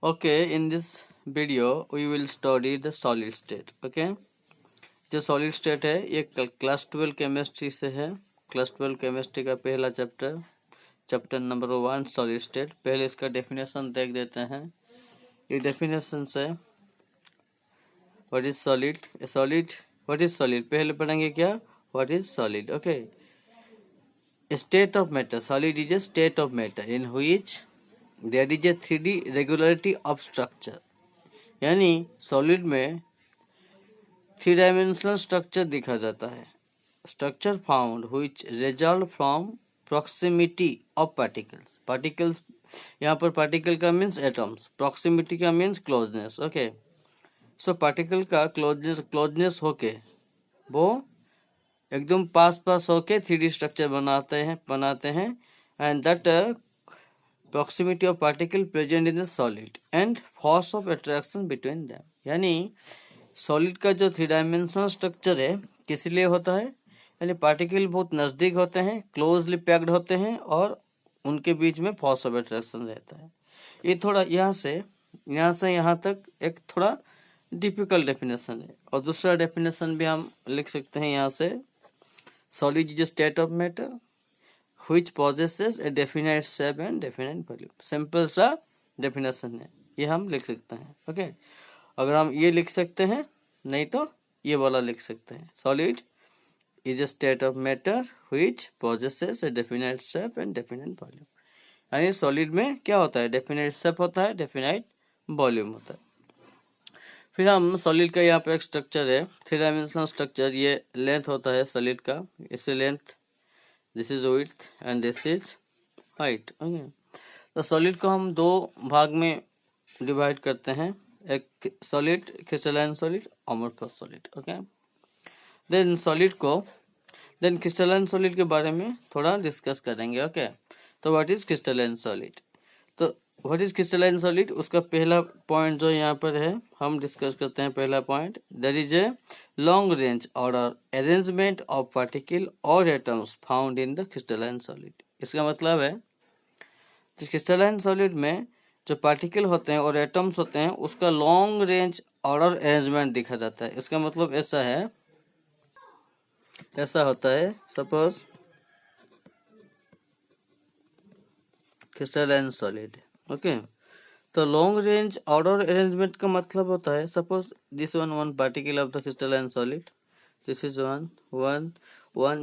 Okay, in this video we will study the solid state. Okay, जो solid state है ये class 12 chemistry से है। क्लास 12 केमिस्ट्री का पहला चैप्टर नंबर 1 सॉलिड स्टेट। पहले इसका डेफिनेशन देख देते हैं। ये डेफिनेशन से what is solid, what is solid पहले पढ़ेंगे क्या, what is solid. Okay, state of matter, solid is a state of matter in which there is a 3D regularity of structure. यानी सॉलिड में 3 डायमेंशनल स्ट्रक्चर दिखा जाता है। Structure found which result from proximity of particles यहाँ पर particle का means atoms, proximity का means closeness. Okay, so particle का क्लोजनेस होके वो एकदम पास होके 3D स्ट्रक्चर बनाते हैं and that proximity of particle present in the solid and force of attraction between them। यानी सॉलिड का जो 3 डायमेंशनल स्ट्रक्चर है किस लिए होता है, यानी पार्टिकल बहुत नज़दीक होते हैं, क्लोजली पैक्ड होते हैं और उनके बीच में फोर्स ऑफ अट्रैक्शन रहता है। ये थोड़ा यहाँ से यहाँ तक एक थोड़ा डिफिकल्ट डेफिनेशन है। और दूसरा डेफिनेशन भी हम लिख सकते हैं यहाँ से, solid is state of matter which possesses a definite shape and definite volume। Simple सा डेफिनेशन है, ये हम लिख सकते हैं। ओके, अगर हम ये लिख सकते हैं नहीं तो ये वाला लिख सकते हैं, solid is a state of matter which possesses a definite shape and definite volume। यानी सॉलिड में क्या होता है, डेफिनेट शेप होता है, डेफिनेट वॉल्यूम होता है। फिर हम सॉलिड का यहाँ पे एक स्ट्रक्चर है, 3 डायमेंशनल स्ट्रक्चर। ये लेंथ होता है सॉलिड का, इसे length, this is width and this is height. Okay, तो सॉलिड को हम 2 भाग में डिवाइड करते हैं, एक solid crystalline solid, amorphous solid. Okay, then crystalline solid के बारे में थोड़ा डिस्कस करेंगे। ओके, तो व्हाट इज क्रिस्टलाइन सॉलिड, तो व्हाट इज क्रिस्टलाइन सॉलिड उसका पहला पॉइंट जो यहाँ पर है हम डिस्कस करते हैं। पहला point, there is a long range order arrangement of particle और atoms found in the crystalline solid. इसका मतलब है क्रिस्टलाइन सॉलिड में जो पार्टिकल होते हैं और एटम्स होते हैं उसका लॉन्ग रेंज ऑर्डर अरेंजमेंट दिखा जाता है। इसका मतलब ऐसा होता है, सपोज क्रिस्टलाइन सॉलिड। ओके, तो लॉन्ग रेंज ऑर्डर अरेंजमेंट का मतलब होता है, suppose this one particle of the crystalline solid, this is one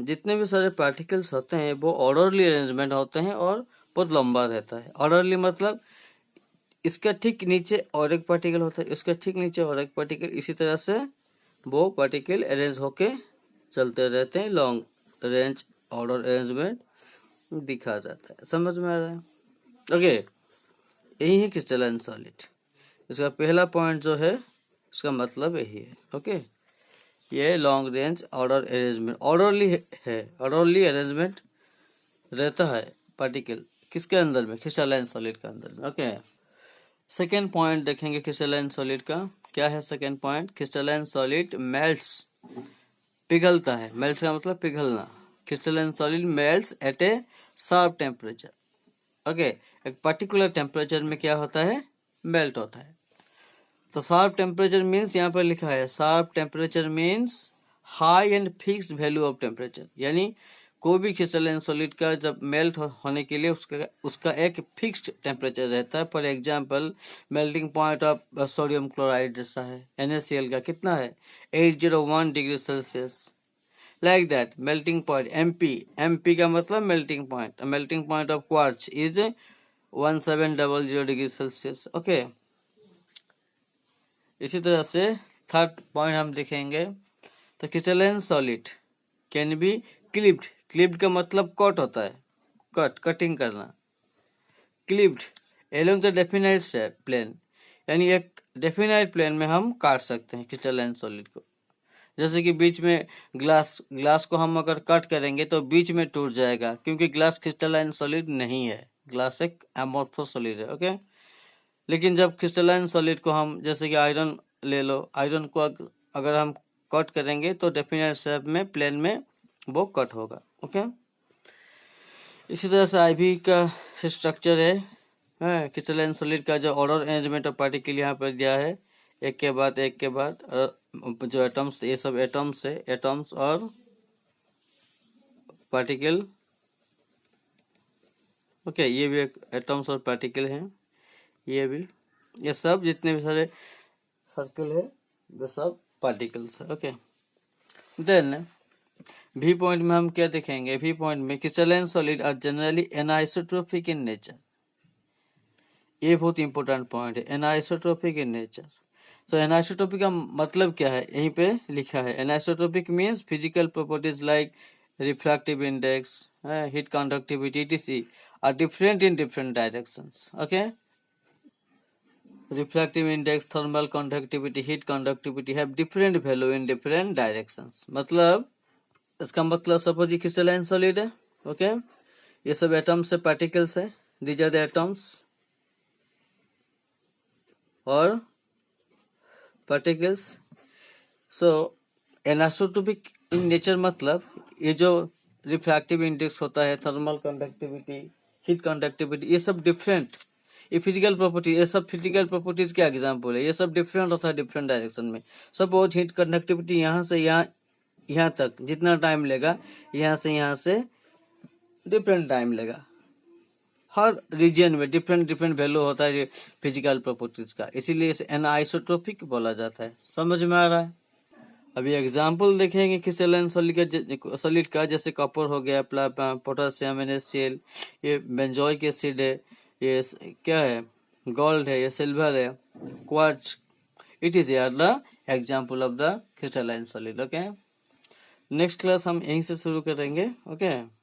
जितने भी सारे पार्टिकल्स होते हैं वो ऑर्डरली अरेंजमेंट होते हैं और बहुत लंबा रहता है। ऑर्डरली मतलब इसका ठीक नीचे और एक पार्टिकल होता है, इसका ठीक नीचे और एक पार्टिकल, इसी तरह से वो पार्टिकल अरेंज होके चलते रहते हैं। लॉन्ग रेंज ऑर्डर अरेंजमेंट दिखा जाता है। समझ में आ रहा है? ओके, यही है क्रिस्टलाइन सॉलिड। इसका पहला पॉइंट जो है उसका मतलब यही है। ओके, ये long range order arrangement orderly है, ऑर्डरली अरेंजमेंट रहता है पार्टिकल किसके अंदर में, क्रिस्टलाइन सॉलिड के अंदर में। ओके, सेकेंड पॉइंट देखेंगे क्रिस्टलाइन सॉलिड का। क्या है second point, crystalline solid melts, पिघलता है। मेल्ट्स का मतलब पिघलना। Crystalline solid melts at a sharp temperature. Okay, एक पर्टिकुलर टेम्परेचर में क्या होता है, मेल्ट होता है। तो शार्प टेम्परेचर मीन्स यहाँ पर लिखा है, sharp temperature means high and fix value of temperature. यानी कोई भी क्रिस्टलाइन सॉलिड का जब मेल्ट होने के लिए उसका एक फिक्स्ड टेम्परेचर रहता है। For example melting point of sodium chloride जैसा है, NaCl का कितना है, 801 degree Celsius. Like that melting point MP का मतलब melting point of quartz is 1700 degree Celsius. Okay, इसी तरह से थर्ड पॉइंट हम देखेंगे, तो crystalline solid can be clipped का मतलब कट होता है, कटिंग करना। Clipped along the definite plane, यानी एक डेफिनाइट प्लेन में हम काट सकते हैं क्रिस्टलाइन सॉलिड को। जैसे कि बीच में ग्लास को हम अगर कट करेंगे तो बीच में टूट जाएगा, क्योंकि ग्लास क्रिस्टलाइन सॉलिड नहीं है, ग्लास एक एमोर्फस सॉलिड है। ओके, लेकिन जब क्रिस्टलाइन सॉलिड को हम, जैसे कि आयरन ले लो, आयरन को अगर हम कट करेंगे तो डेफिनेट शेप में प्लेन में वो कट होगा। ओके, इसी तरह से IV का स्ट्रक्चर है, है। क्रिस्टलाइन सॉलिड का जो ऑर्डर अरेंजमेंट ऑफ पार्टिकल यहाँ पर दिया है, एक के बाद जो एटम्स, ये सब एटम्स है, एटम्स और पार्टिकल। ओके, ये भी एक एटम्स और पार्टिकल हैं, ये भी, ये सब जितने भी सारे सर्कल है वो सब पार्टिकल्स है। ओके, देन भी पॉइंट में हम क्या देखेंगे? भी पॉइंट में crystalline solid are generally anisotropic in nature. ये बहुत इंपॉर्टेंट पॉइंट है, एनाइसोट्रोपिक इन नेचर। तो एनाइसोट्रोपिक का मतलब क्या है? यहीं पे लिखा है, anisotropic means physical properties like refractive index, heat conductivity etc are different in different directions. Okay, refractive index, thermal conductivity, heat conductivity have different value in different directions. मतलब इसका मतलब सपोज ये क्रिस्टलाइन सॉलिड है, okay, ये सब atoms से particles है, these are the atoms और particles. So anisotropic in nature मतलब ये जो रिफ्रैक्टिव इंडेक्स होता है, थर्मल कंडक्टिविटी, हीट कंडक्टिविटी, ये सब डिफरेंट, ये फिजिकल प्रॉपर्टी, ये सब फिजिकल प्रॉपर्टीज के एग्जांपल है, ये सब डिफरेंट होता है डिफरेंट डायरेक्शन में। सपोज हीट कंडक्टिविटी यहाँ से यहाँ तक जितना टाइम लेगा, यहाँ से डिफरेंट टाइम लेगा। हर रीजन में डिफरेंट डिफरेंट वैल्यू होता है फिजिकल प्रॉपर्टीज का, इसीलिए इसे एनाइसोट्रोपिक बोला जाता है। समझ में आ रहा है? अभी एग्जाम्पल देखेंगे क्रिस्टलाइन सॉलिड का, जैसे कॉपर हो गया, पोटासियम, NaCl, ये बेंजोइक एसिड है, ये क्या है, गोल्ड है, ये सिल्वर है, quartz, it is the example of the crystalline solid. Okay, next class हम यहीं से शुरू करेंगे। ओके।